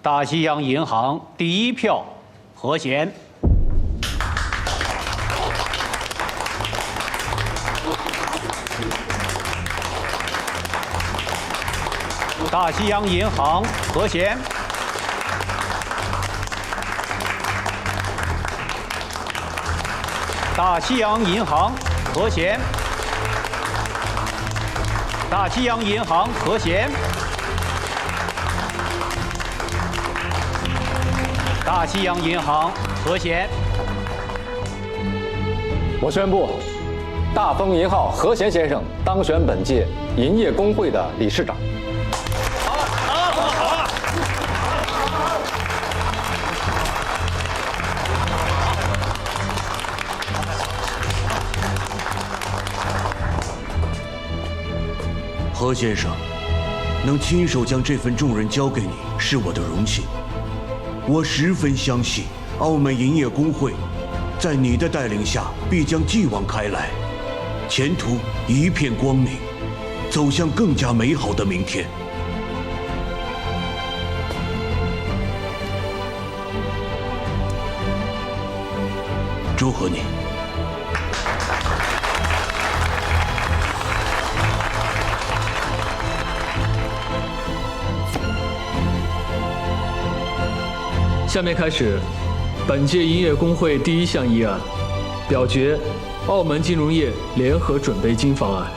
大西洋银行第一票何贤。大西洋银行何贤。大西洋银行何贤。大西洋银行何贤。大西洋银行何贤。我宣布，大丰银号何贤先生当选本届银业工会的理事长。何先生，能亲手将这份重任交给你，是我的荣幸。我十分相信，澳门银业工会在你的带领下必将继往开来，前途一片光明，走向更加美好的明天。祝贺你！下面开始本届银业工会第一项议案，表决澳门金融业联合准备金方案。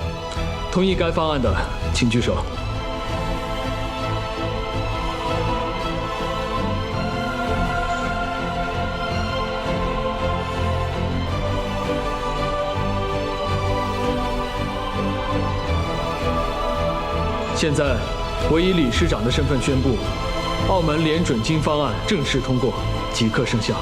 同意该方案的，请举手。现在，我以理事长的身份宣布。澳门联准金方案正式通过，即刻生效。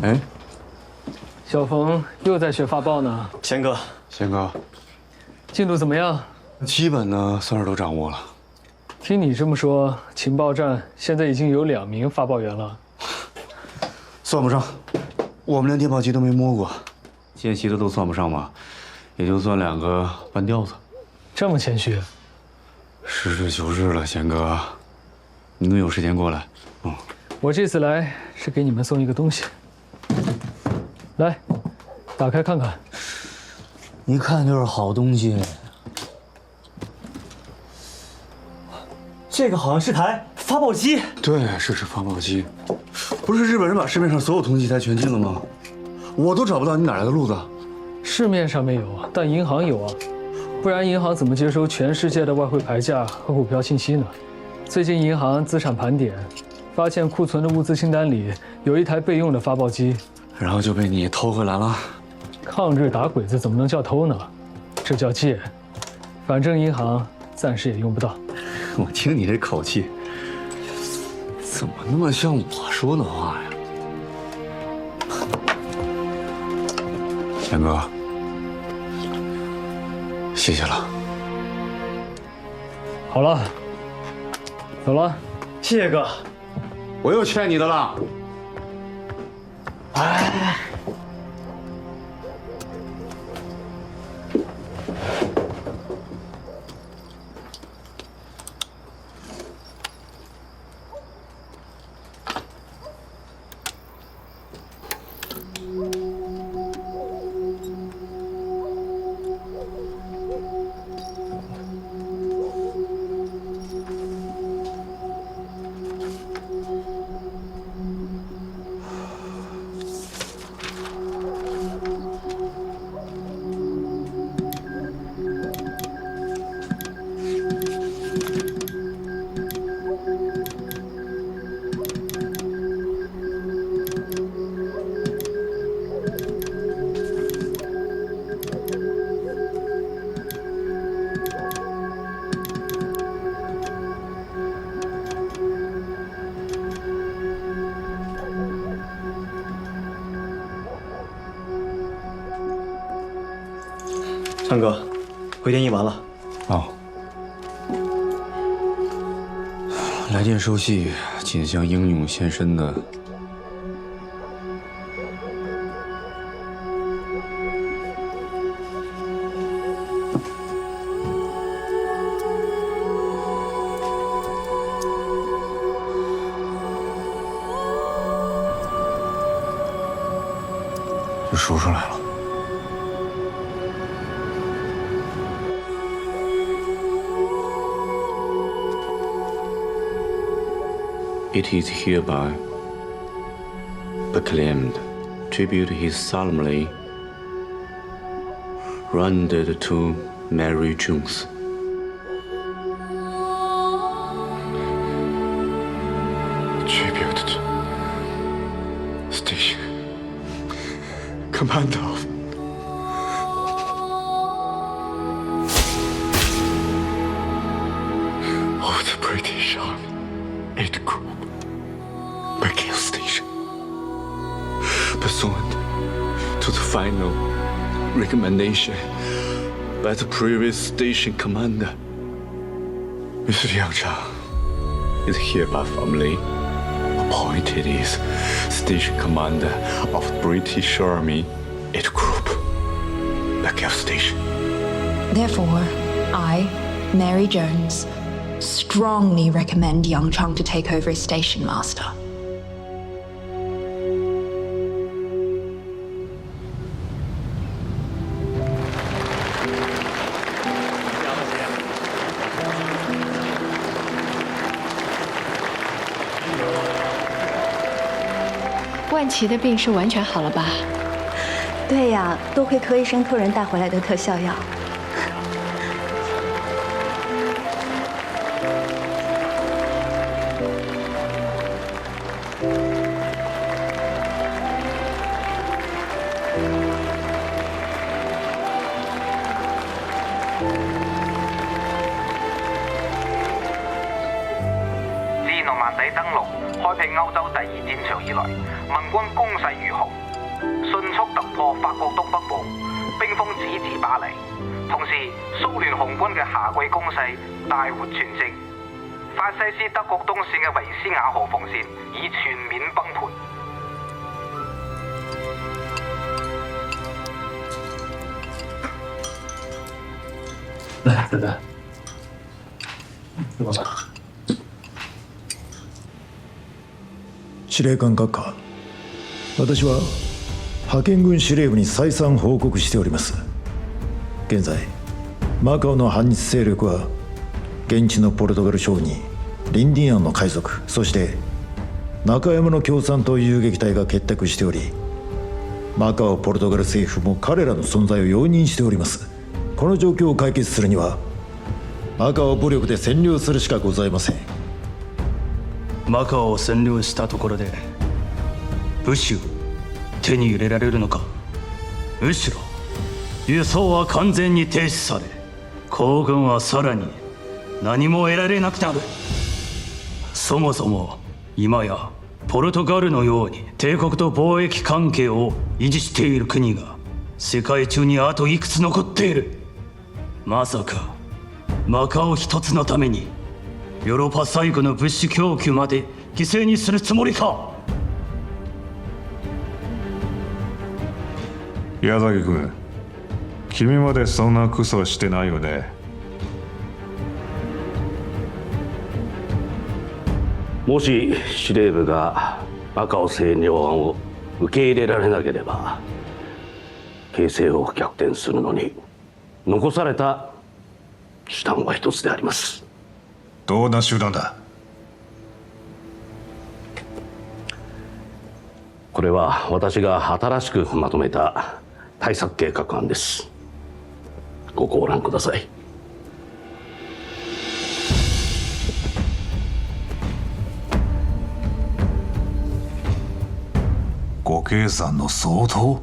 哎，小冯又在学发报呢。贤哥，进度怎么样？基本呢算是都掌握了。听你这么说，情报站现在已经有2名发报员了。算不上，我们连电报机都没摸过，见习的都算不上嘛，也就算2个半吊子。这么谦虚？实事求是了，贤哥，你们有时间过来。我这次来是给你们送一个东西。来，打开看看。一看就是好东西。这个好像是台发报机。对，是发报机。不是日本人把市面上所有同级台全禁了吗？我都找不到，你哪来的路子？市面上没有，但银行有啊，不然银行怎么接收全世界的外汇牌价和股票信息呢？最近银行资产盘点，发现库存的物资清单里有一台备用的发报机。然后就被你偷回来了。抗日打鬼子怎么能叫偷呢？这叫借。反正银行暂时也用不到。我听你这口气，怎么那么像我说的话呀？贤哥，谢谢了。好了，走了。谢谢哥。我又欠你的了。哎。川哥，回电译完了。哦。来电收系，仅向英勇献身的。就说出来了。It is hereby proclaimed, tribute is solemnly rendered to Mary Jones. Tribute to Station Commander of the British Army 8th Group, McGill Station. Pursuant to the final recommendation by the previous station commander, Mr. Yang Chang is hereby formally appointed as station commander of the British Army 8th Group, McGill Station. Therefore, I, Mary Jones, strongly recommend Yang Chang to take over as station master. “万奇的病是完全好了吧？”对呀，多亏柯医生托人带回来的特效药。自諾曼底登陸，開闢歐洲第二戰場以來，盟軍攻勢如虹，迅速突破法國東北部，兵鋒直指巴黎。同時，蘇聯紅軍嘅夏季攻勢大獲全勝，法西斯德國東線嘅維斯瓦河防線已全面崩盤。来，等等，老板。司令官閣下、私は派遣軍司令部に再三報告しております。現在マカオの反日勢力は現地のポルトガル商人リンディアンの海賊、そして中山の共産党遊撃隊が結託しており、マカオポルトガル政府も彼らの存在を容認しております。この状況を解決するにはマカオを武力で占領するしかございません。マカオを占領したところで物資を手に入れられるのか。むしろ輸送は完全に停止され、皇軍はさらに何も得られなくなる。そもそも今やポルトガルのように帝国と貿易関係を維持している国が世界中にあといくつ残っている。まさかマカオ一つのためにヨーロッパ最後の物資供給まで犠牲にするつもりか。矢崎君、君までそんなクソしてないよね。もし司令部がマカオ占領案を受け入れられなければ、形勢を逆転するのに残された手段は一つであります。どんな手段だ。これは私が新しくまとめた対策計画案です。ごご覧ください。ご計算の相当。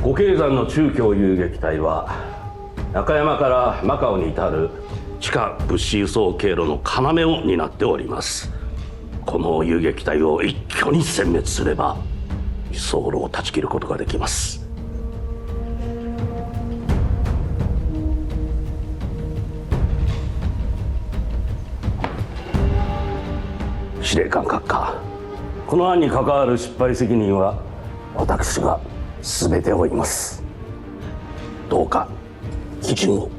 ご計算の中共遊撃隊は中山からマカオに至る地下物資輸送経路の要を担っております。この遊撃隊を一挙に殲滅すれば輸送路を断ち切ることができます。司令官閣下、この案に関わる失敗責任は私が全て負います。どうか基準を。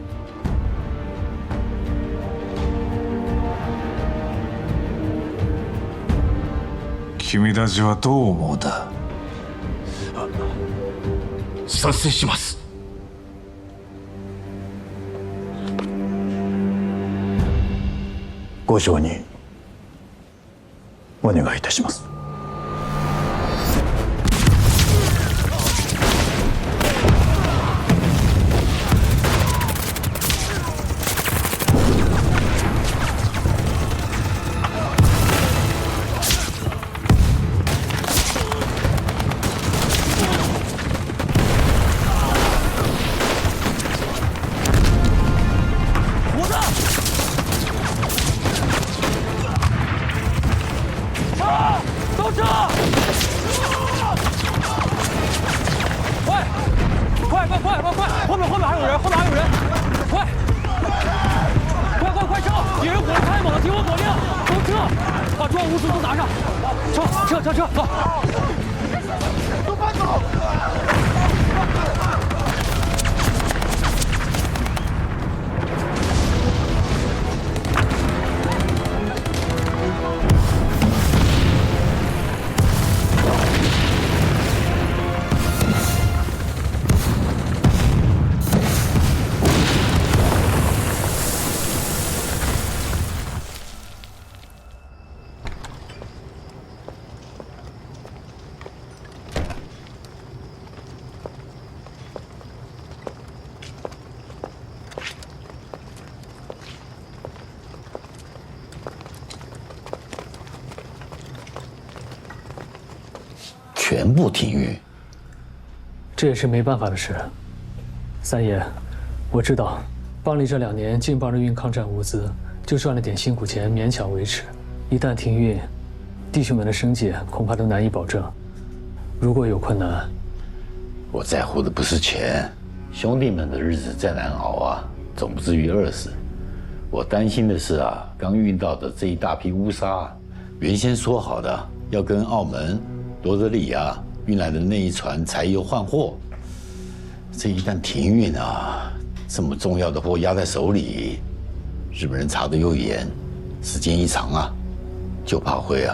君たちはどう思うだ？賛成します。ご承認お願いいたします。全部停运，这也是没办法的事。三爷，我知道，帮里这2年净帮着运抗战物资，就赚了点辛苦钱，勉强维持。一旦停运，弟兄们的生计恐怕都难以保证。如果有困难，我在乎的不是钱，兄弟们的日子再难熬啊，总不至于饿死。我担心的是啊，刚运到的这一大批乌沙，原先说好的要跟澳门、罗德里亚运来的那一船柴油换货，这一旦停运啊，这么重要的货压在手里，日本人查得又严，时间一长啊，就怕会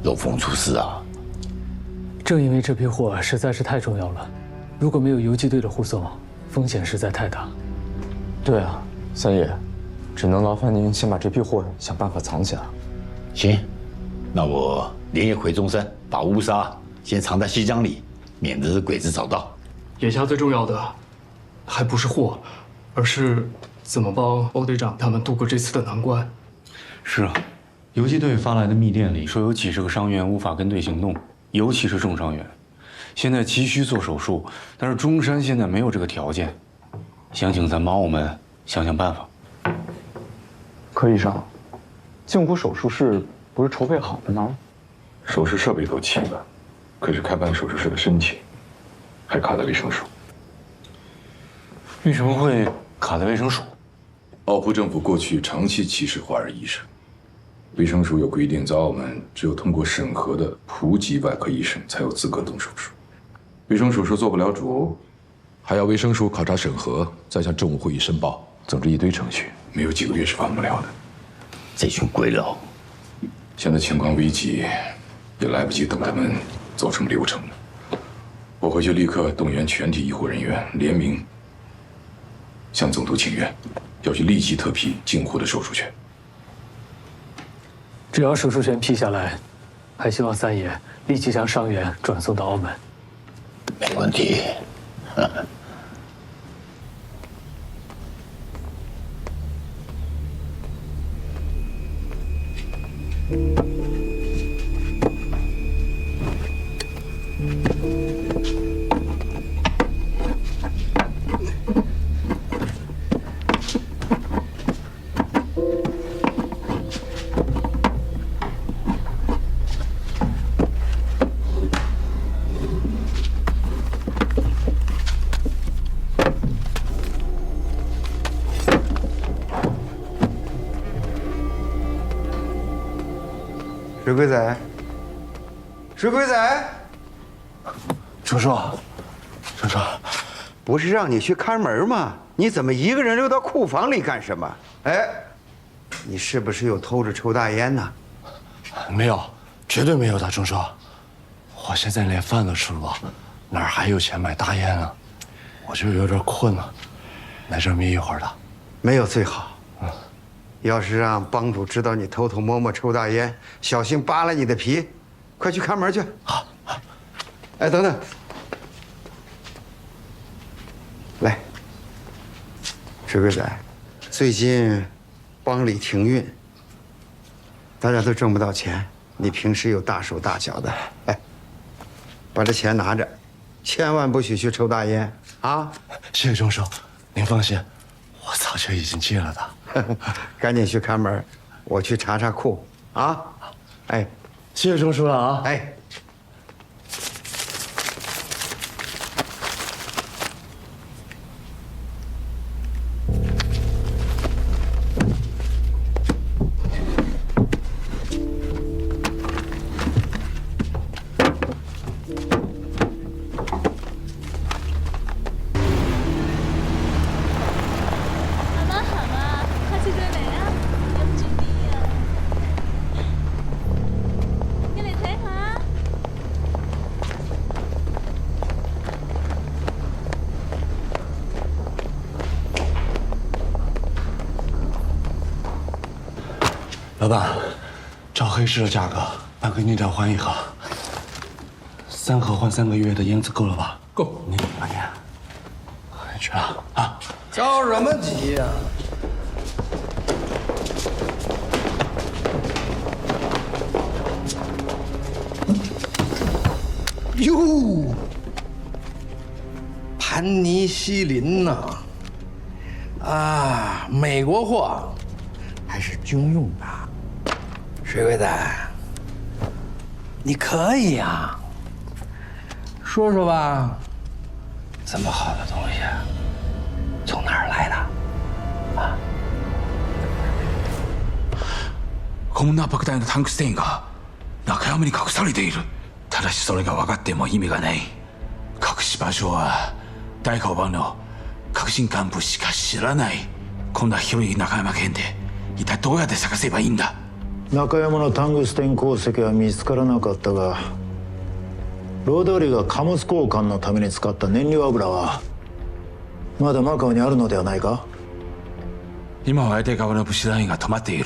漏风出事啊。正因为这批货实在是太重要了，如果没有游击队的护送，风险实在太大。对啊，三爷，只能劳烦您先把这批货想办法藏起来。行，那我连夜回中山，把乌沙先藏在西江里，免得鬼子找到。眼下最重要的，还不是货，而是怎么帮欧队长他们度过这次的难关。是啊，游击队发来的密电里说有几十个伤员无法跟队行动，尤其是重伤员，现在急需做手术，但是中山现在没有这个条件，想请咱们澳门想想办法。柯医生，镜湖手术室不是筹备好的吗？手术设备都齐了，可是开办手术室的申请还卡在卫生署。为什么会卡在卫生署？澳葡政府过去长期歧视华人医生，卫生署有规定，在澳门只有通过审核的普及外科医生才有资格动手术。卫生署说做不了主，还要卫生署考察审核，再向政务会议申报，总之一堆程序，没有几个月是完不了的。这群鬼佬，现在情况危急，也来不及等他们走什么流程了。我回去立刻动员全体医护人员联名向总督请愿，要去立即特批镜湖的手术权。只要手术权批下来，还希望三爷立即将伤员转送到澳门。没问题。石鬼仔，水鬼仔，叔叔，叔叔，不是让你去看门吗？你怎么一个人溜到库房里干什么？哎，你是不是又偷着抽大烟呢？没有，绝对没有的，钟叔。我现在连饭都吃不饱，哪还有钱买大烟啊？我就有点困了，来这儿眯一会儿的。没有最好。要是让帮主知道你偷偷摸摸抽大烟，小心扒了你的皮。快去看门去。好。哎，等等。来，水鬼仔，最近帮里停运，大家都挣不到钱，你平时又大手大脚的，哎，把这钱拿着，千万不许去抽大烟啊！谢谢钟叔，您放心，我早就已经戒了的。赶紧去看门，我去查查库啊！哎，谢谢钟叔了啊！哎。老板，照黑市的价格，半个锭条换一盒，3盒换3个月的烟子够了吧？够。你把钱，去了啊！着什么急呀？哟，盘尼西林呐，啊，美国货，还是军用的。水鬼仔，你可以呀，说说吧，这么好的东西从哪儿来的？啊？こんな莫大なタンクステインが中山に隠されている。ただしそれが分かっても意味がない。隠し場所は大川版の革新幹部しか知らない。こんな広い中山県で一体どうやって探せばいいんだ。中山のタングステン鉱石は見つからなかったが、ロードリーが貨物交換のために使った燃料油はまだマカオにあるのではないか？今は相手側の物資ラインが止まっている。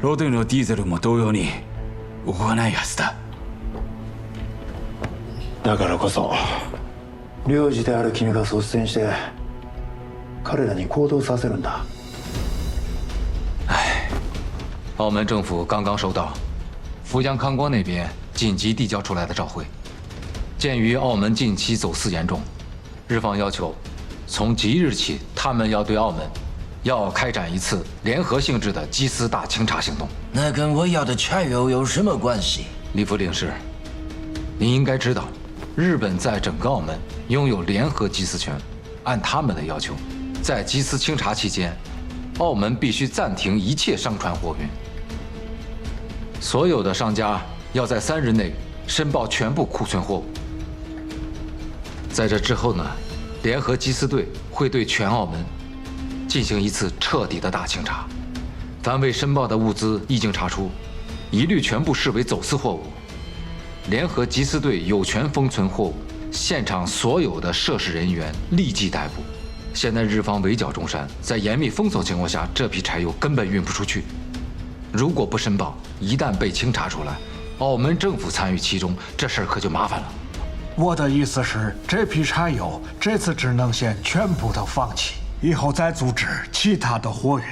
ロードリーのディーゼルも同様に動かないはずだ。だからこそ領事である君が率先して彼らに行動させるんだ。澳门政府刚刚收到福江康光那边紧急递交出来的照会，鉴于澳门近期走私严重，日方要求从即日起，他们要对澳门要开展一次联合性质的缉私大清查行动。那跟我要的柴油有什么关系？李副领事，您应该知道，日本在整个澳门拥有联合缉私权，按他们的要求，在缉私清查期间，澳门必须暂停一切商船货运。所有的商家要在3日内申报全部库存货物。在这之后呢，联合缉私队会对全澳门进行一次彻底的大清查，凡未申报的物资一经查出，一律全部视为走私货物。联合缉私队有权封存货物，现场所有的涉事人员立即逮捕。现在日方围剿中山，在严密封锁情况下，这批柴油根本运不出去。如果不申报，一旦被清查出来，澳门政府参与其中，这事儿可就麻烦了。我的意思是，这批柴油这次只能先全部都放弃，以后再组织其他的货运。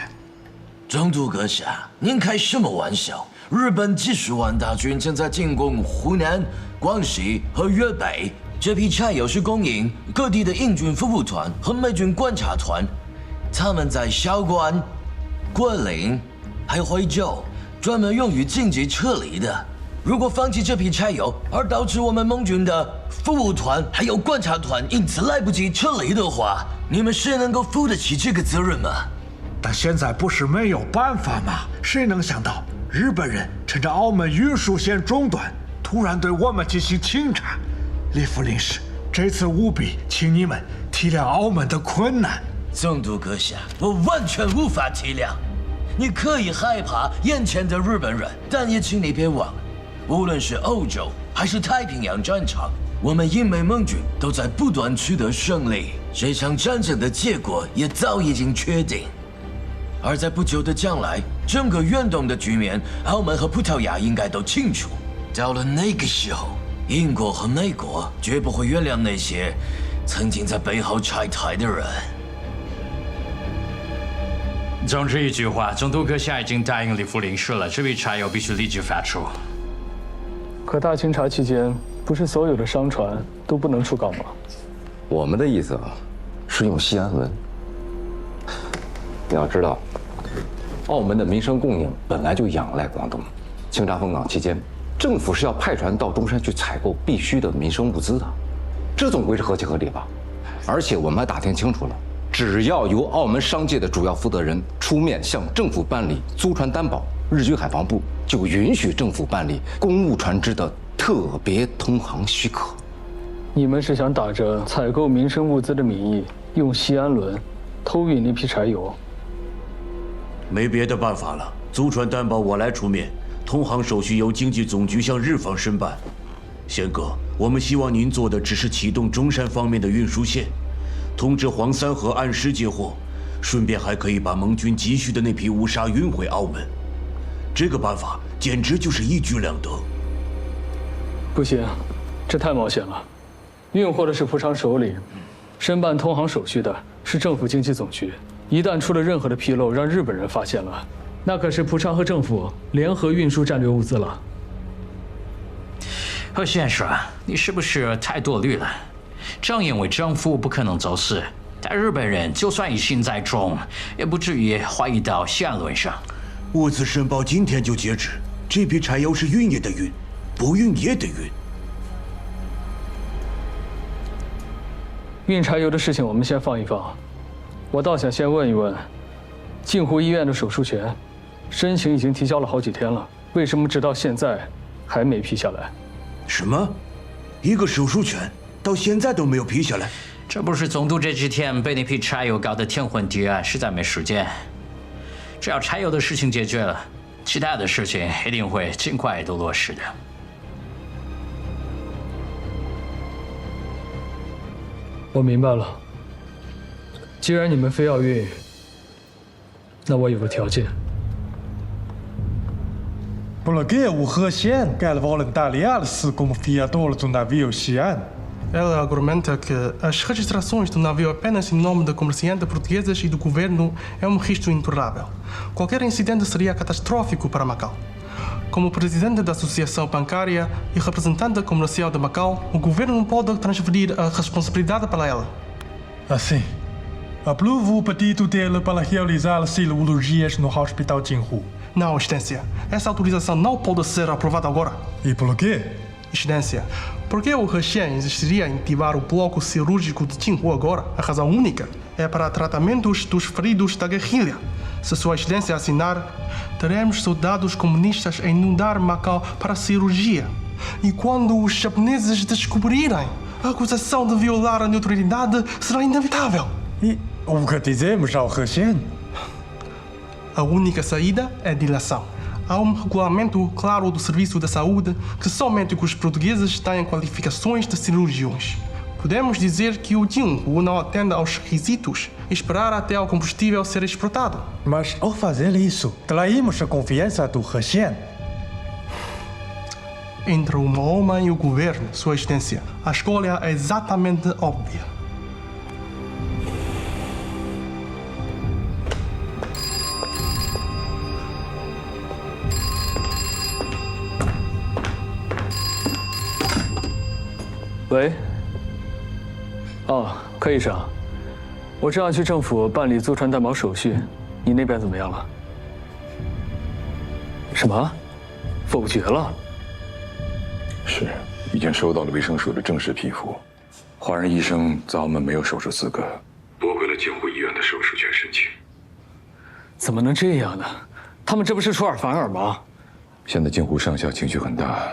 中都阁下，您开什么玩笑？日本几十万大军正在进攻湖南、广西和粤北，这批柴油是供应各地的英军服务团和美军观察团，他们在韶关、桂林还有惠州专门用于紧急撤离的。如果放弃这批柴油，而导致我们盟军的服务团还有观察团因此来不及撤离的话，你们谁能够负得起这个责任吗？但现在不是没有办法吗？谁能想到日本人趁着澳门运输线中断，突然对我们进行清查。李副领事，这次务必请你们体谅澳门的困难。总督阁下，我完全无法体谅。你可以害怕眼前的日本人，但也请你别忘了，无论是欧洲还是太平洋战场，我们英美盟军都在不断取得胜利。这场战争的结果也早已经确定。而在不久的将来，整个远东的局面，澳门和葡萄牙应该都清楚。到了那个时候，英国和美国绝不会原谅那些曾经在背后拆台的人。总之一句话，总督阁下已经答应李副领事了，这笔柴油必须立即发出。可大清查期间，不是所有的商船都不能出港吗？我们的意思啊，是用西安轮。你要知道，澳门的民生供应本来就仰赖广东。清查封港期间，政府是要派船到中山去采购必需的民生物资的，这总归是合情合理吧？而且我们还打听清楚了，只要由澳门商界的主要负责人出面向政府办理租船担保，日军海防部就允许政府办理公务船只的特别通航许可。你们是想打着采购民生物资的名义，用西安轮偷运那批柴油？没别的办法了，租船担保我来出面，通航手续由经济总局向日方申办。贤哥，我们希望您做的只是启动中山方面的运输线，通知黄三河按时接货，顺便还可以把盟军急需的那批乌纱运回澳门。这个办法简直就是一举两得。不行，这太冒险了。运货的是葡商首领，申办通航手续的是政府经济总局。一旦出了任何的纰漏，让日本人发现了，那可是葡商和政府联合运输战略物资了。何先生，你是不是太多虑了？正因为政府不可能走私，但日本人就算疑心在重，也不至于怀疑到西安轮上。物资申报今天就截止，这批柴油是运也得运，不运也得运。运柴油的事情我们先放一放，我倒想先问一问，镜湖医院的手术权，申请已经提交了好几天了，为什么直到现在还没批下来？什么？一个手术权到现在都没有批下来？这不是总督这几天被那批柴油搞得天昏地暗，实在没时间。只要柴油的事情解决了，其他的事情一定会尽快都落实的。我明白了。既然你们非要运，那我有个条件。Bloqueia o Russian quer voluntariar-se como fiador do navio Xi'an. Ela argumenta que as registrações do navio apenas em nome de comerciantes portugueses e do governo é registro intolerável. Qualquer incidente seria catastrófico para Macau. Como presidente da Associação Bancária e representante comercial de Macau, o governo não pode transferir a responsabilidade para ela. Assim, aprovo o pedido dele para realizar cirurgias no Hospital Jinhu. Não, Excelência. Essa autorização não pode ser aprovada agora. E por quê? Excelência, porque o Russian insistiria em ativar o bloco cirúrgico de Jinhu agora? A razão única é para tratamentos dos feridos da guerrilha. Se Sua Excelência assinar, teremos soldados comunistas a inundar Macau para a cirurgia. E quando os japoneses descobrirem, a acusação de violar a neutralidade será inevitável. E o que dizemos ao Russian? A única saída é dilação. Há regulamento claro do Serviço da Saúde que só médicos portugueses têm qualificações de cirurgiões. Podemos dizer que o Jinhu não atende aos requisitos e esperar até o combustível ser exportado. Mas ao fazer isso, traímos a confiança do Russian. Entre o homem e o governo, Sua Excelência, a escolha é exatamente óbvia.喂。哦，柯医生，我正要去政府办理租船担保手续，你那边怎么样了？什么？否决了？是，已经收到了卫生署的正式批复。华人医生在澳门没有手术资格，驳回了镜湖医院的手术权申请。怎么能这样呢？他们这不是出尔反尔吗？现在京沪上下情绪很大，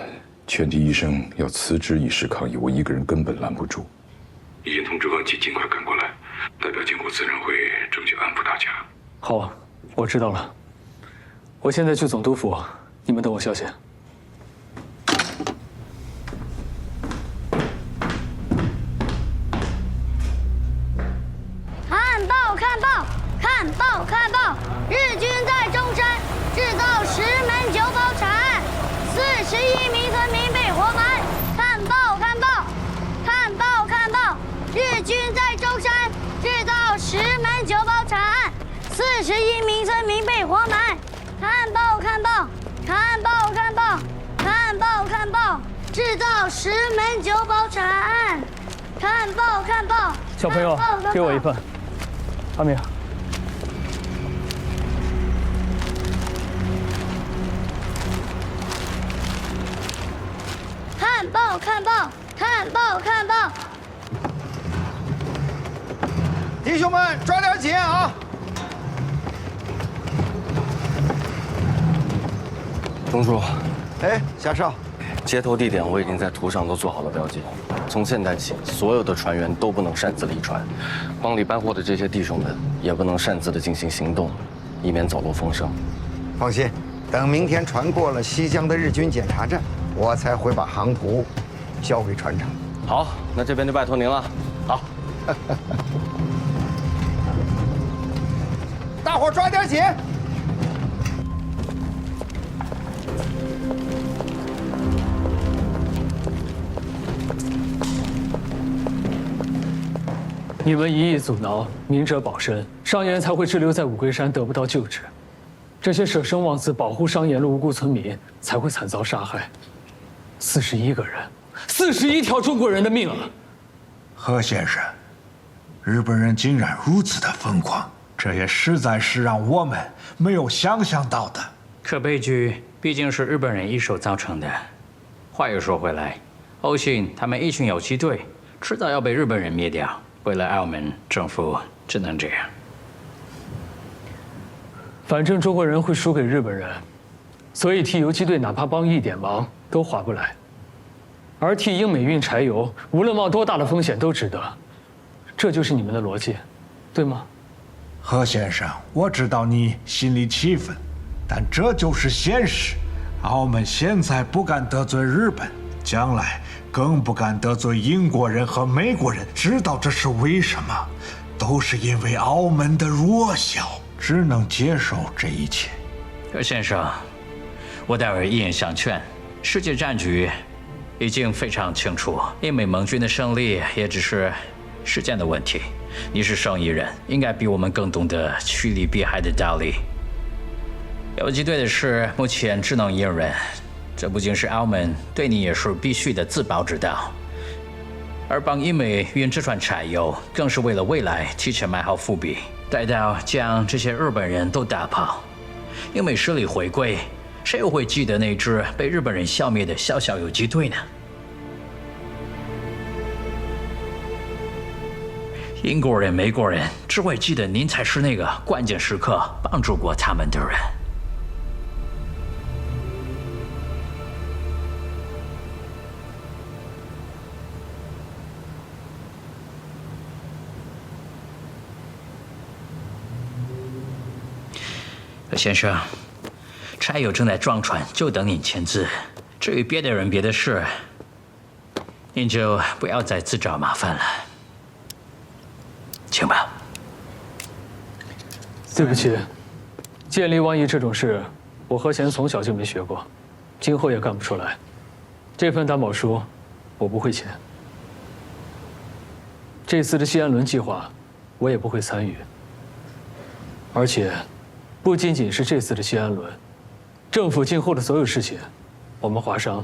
全体医生要辞职以示抗议，我一个人根本拦不住。已经通知万基尽快赶过来，代表京沪自然会争取安抚大家。好啊，我知道了。我现在去总督府，你们等我消息。看报，看报，看报，看报！日军在中山制造10门9包产案，41名村民被活埋。看报，看报，看报，看报！日军在中山制造10门9包产案，41名村民被活埋。看报，看报，看报，看报，看报，看报！制造10门9包产案，看报，看报！小朋友，给我一份。阿明。看报，看报，看报，看报！弟兄们，抓点紧啊！中叔，哎，夏少，接头地点我已经在图上都做好了标记。从现在起，所有的船员都不能擅自离船，帮里搬货的这些弟兄们也不能擅自的进行行动，以免走漏风声。放心，等明天船过了西江的日军检查站，我才会把航图交给船长。好，那这边就拜托您了。好。大伙抓点紧！你们一意阻挠，明哲保身，商言才会滞留在五龟山，得不到救治。这些舍生忘死保护商言的无辜村民才会惨遭杀害。41个人，41条中国人的命啊！何先生，日本人竟然如此的疯狂，这也实在是让我们没有想象到的。可悲剧毕竟是日本人一手造成的。话又说回来，欧信他们一群游击队，迟早要被日本人灭掉。为了澳门政府，只能这样。反正中国人会输给日本人，所以替游击队哪怕帮一点忙都划不来，而替英美运柴油，无论冒多大的风险都值得。这就是你们的逻辑，对吗？何先生，我知道你心里气愤，但这就是现实。澳门现在不敢得罪日本，将来更不敢得罪英国人和美国人。知道这是为什么？都是因为澳门的弱小，只能接受这一切。何先生，我待会一言相劝。世界战局已经非常清楚，英美盟军的胜利也只是时间的问题。你是生意人，应该比我们更懂得趋利避害的道理。游击队的事目前只能隐忍，这不仅是澳门对你也是必须的自保之道。而帮英美运这船柴油，更是为了未来提前埋好伏笔，待到将这些日本人都打跑，英美势力回归，谁又会记得那支被日本人消灭的小小游击队呢？英国人、美国人只会记得您才是那个关键时刻帮助过他们的人。先生，柴油正在装船，就等您签字。至于别的人、别的事，您就不要再自找麻烦了。请吧。对不起，建立万一这种事，我何贤从小就没学过，今后也干不出来。这份担保书，我不会签。这次的西安轮计划，我也不会参与。而且，不仅仅是这次的西安轮，政府今后的所有事情，我们华商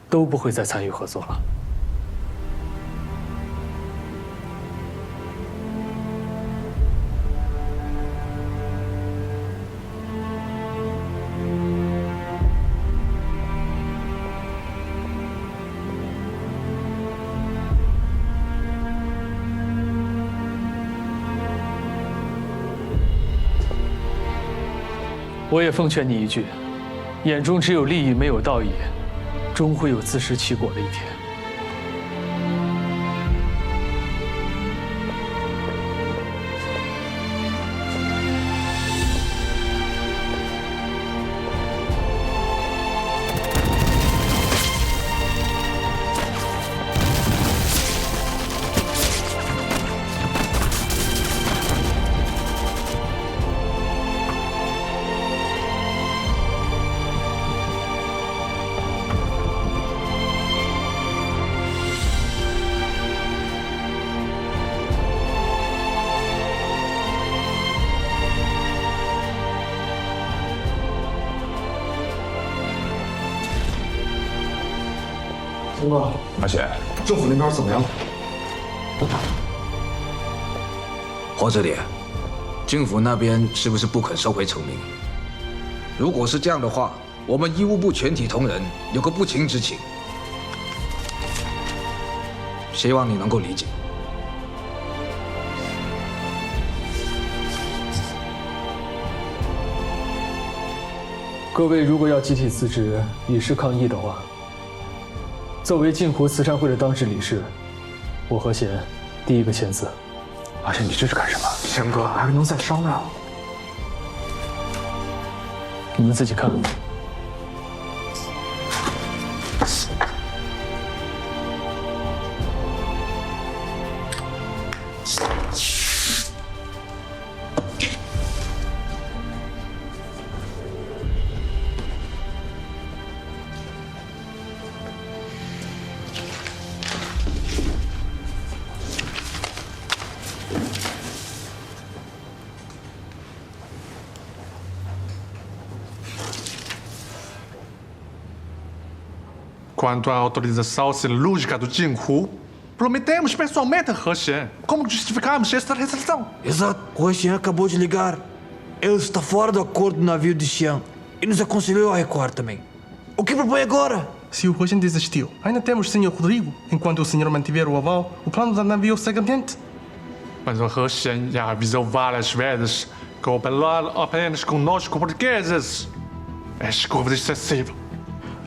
都不会再参与合作了。我也奉劝你一句，眼中只有利益没有道义，终会有自食其果的一天。东哥，阿雪，政府那边怎么样？或者点，政府那边是不是不肯收回成命？如果是这样的话，我们医务部全体同仁有个不情之请，希望你能够理解。各位如果要集体辞职以示抗议的话，作为镜湖慈善会的当值理事，我和贤第一个签字。阿贤，你这是干什么？贤哥，还能再商量。你们自己看。Quanto à autorização cirúrgica do Jinhu, prometemos pessoalmente a He. Como justificamos esta restrição? Exato. O He acabou de ligar. Ele está fora do acordo do navio de Xi'an e nos aconselhou a recuar também. O que propõe agora? Se o He desistiu, ainda temos o Sr. Rodrigo. Enquanto o senhor mantiver o aval, o plano do navio segue adiante. Mas o He já avisou várias vezes que operar apenas conosco portugueses é escova excessiva.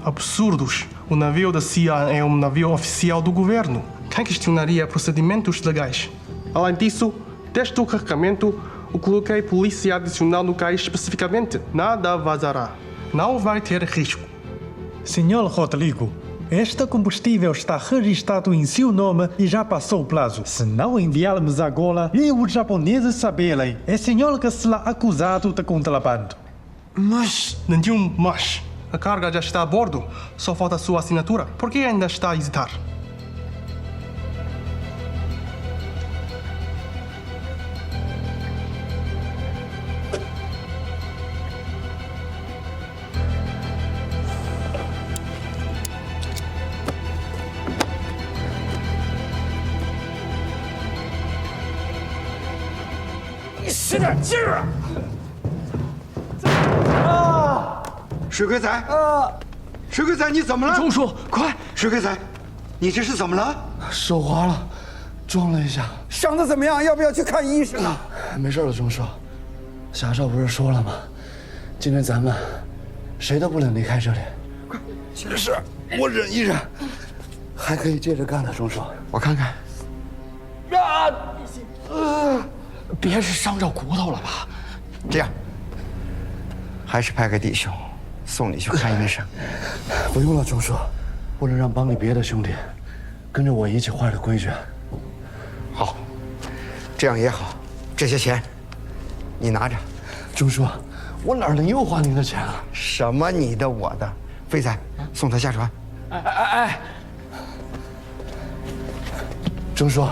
Absurdos. O navio da Xi'an é um navio oficial do governo. Quem questionaria procedimentos legais? Além disso, desde o carregamento, eu coloquei polícia adicional no cais especificamente. Nada vazará. Não vai ter risco. Senhor Rodrigo, este combustível está registrado em seu nome e já passou o prazo. Se não enviarmos agora, e os japoneses saberem, é senhor que será acusado de contrabando. Mas... Nenhum mas. A carga já está a bordo. Só falta a sua assinatura. Por que ainda está a hesitar? E 使点劲儿啊！水鬼仔，水鬼仔，你怎么了？钟叔，快！水鬼仔，你这是怎么了？手滑了，撞了一下。伤得怎么样？要不要去看医生啊？没事了，钟叔。霞少不是说了吗？今天咱们谁都不能离开这里。快，没事，我忍一忍，还可以接着干的，钟叔。我看看。别是伤着骨头了吧？这样，还是派个弟兄送你去看医生。不用了，钟叔，不能让帮里别的兄弟跟着我一起坏了规矩。好，这样也好。这些钱，你拿着。钟叔，我哪能又花您的钱啊？什么你的我的？飞仔，送他下船。哎！钟叔，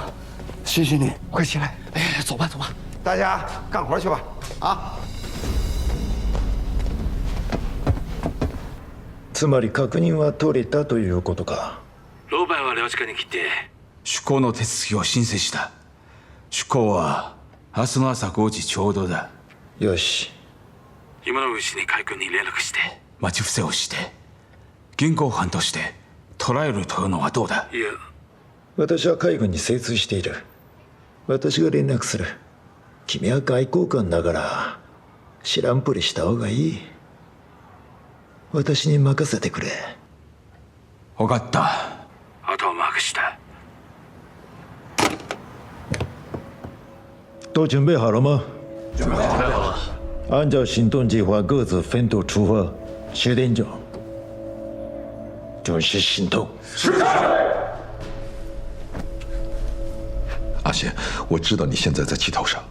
谢谢你，快起来！哎，走吧，走吧，大家干活去吧！啊！つまり確認は取れたということか。老板は領事館に来て出港の手続きを申請した。出港は明日の朝5時ちょうどだ。よし。今のうちに海軍に連絡して待ち伏せをして現行犯として捕らえるというのはどうだ？いや、私は海軍に精通している。私が連絡する。君は外交官だから知らんぷりした方がいい。私に任せてくれ。分かった。あとは任した。都准备好了吗？准备好了。按照行动计划，各自分头出发。10点钟，准时行动。是。阿贤，我知道你现在在气头上，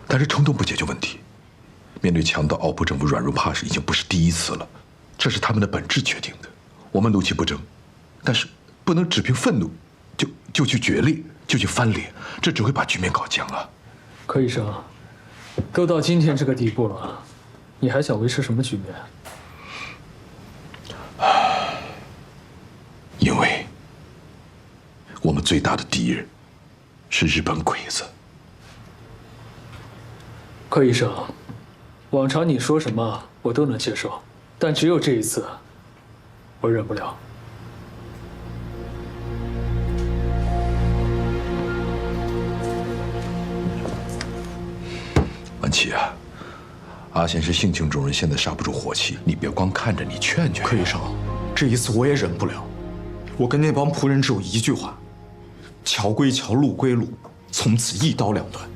但是冲动不解决问题。面对强盗，奥普政府软弱怕事已经不是第一次了，这是他们的本质决定的。我们怒其不争，但是不能只凭愤怒就去决裂，就去翻脸，这只会把局面搞僵啊。柯医生，都到今天这个地步了，你还想维持什么局面？因为我们最大的敌人是日本鬼子。柯医生，往常你说什么我都能接受，但只有这一次，我忍不了。文琪啊，阿贤是性情中人，现在刹不住火气，你别光看着，你劝劝。柯医生，这一次我也忍不了。我跟那帮仆人只有一句话：桥归桥，路归路，从此一刀两断。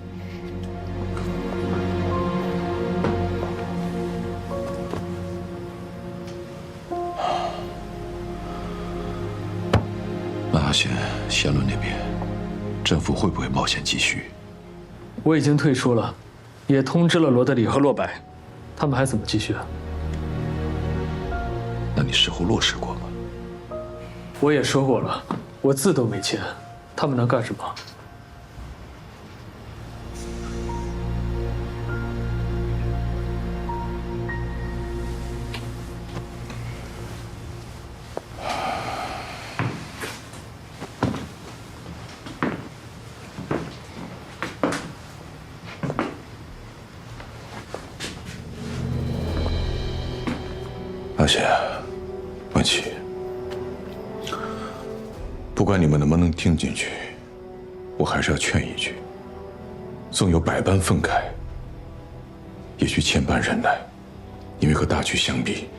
那阿贤，贤伦那边，政府会不会冒险继续？我已经退出了，也通知了罗德里和洛白，他们还怎么继续啊？那你事后落实过吗？我也说过了，我字都没签，他们能干什么？阿贤，文琪，不管你们能不能听进去，我还是要劝一句：纵有百般愤慨，也需千般忍耐。因为和大局相比，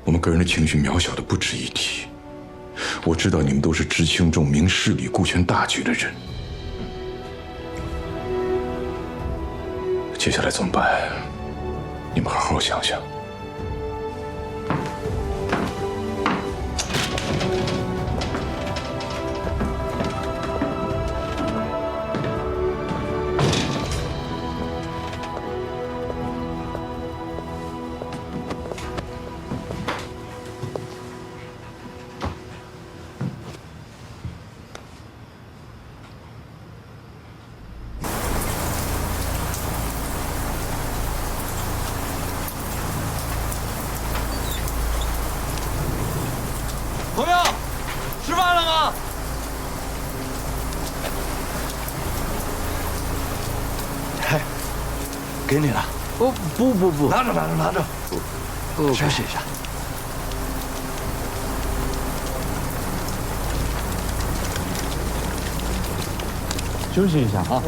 我们个人的情绪渺小的不值一提。我知道你们都是知轻重、明事理、顾全大局的人。接下来怎么办？你们好好想想。朋友，吃饭了吗？哎，给你了。哦，不，拿着。休息一下。休息一下啊。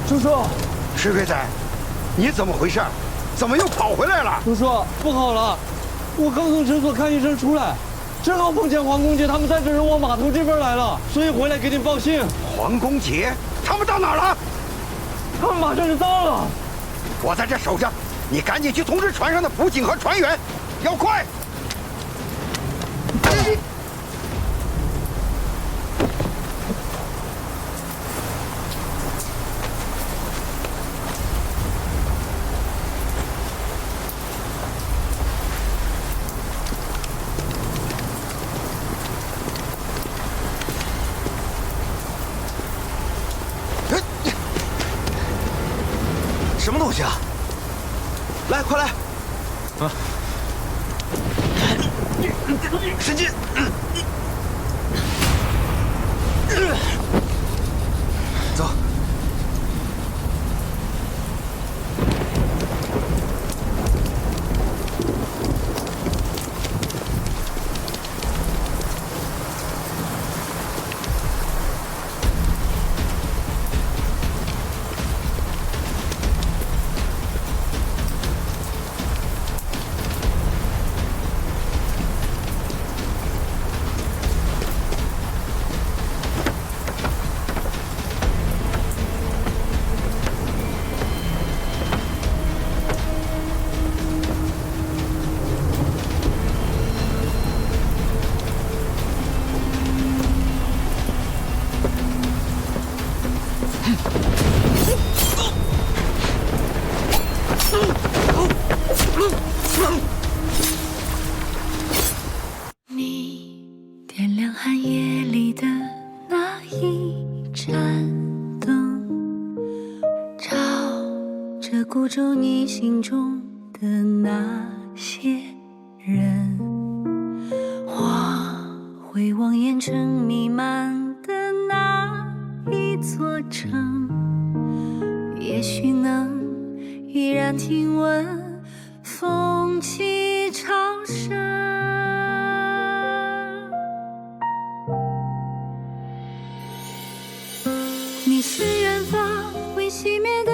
钟叔，石鬼仔，你怎么回事？怎么又跑回来了？钟叔，不好了！我刚从诊所看医生出来，正好碰见黄公杰他们带着人往码头这边来了，所以回来给你报信。黄公杰他们到哪儿了？他们马上就到了。我在这守着，你赶紧去通知船上的辅警和船员，要快！快来！啊！使劲！走。你点亮寒夜里的那一盏灯，照着孤舟你心中的那些人。我回望烟尘弥漫的那一座城，也许能依然听闻风起潮声。你是远方未熄灭的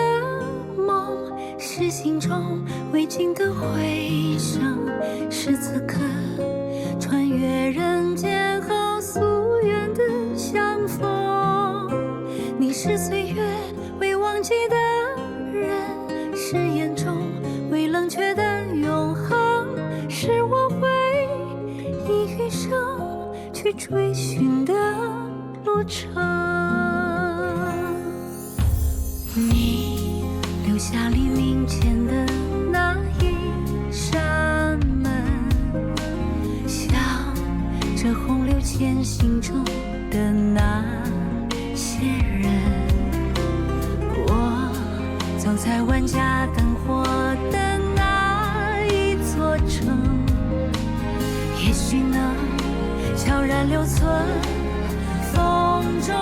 梦，是心中未尽的回声，是此刻穿越人间后夙愿的相逢。你是岁月未忘记的人，是眼中未冷却的永恒，是我会以余生去追寻的路程。你留下黎明前的那一扇门，像这洪流前行中的那些人。我走在万家灯火的那一座城，也许能悄然留存风中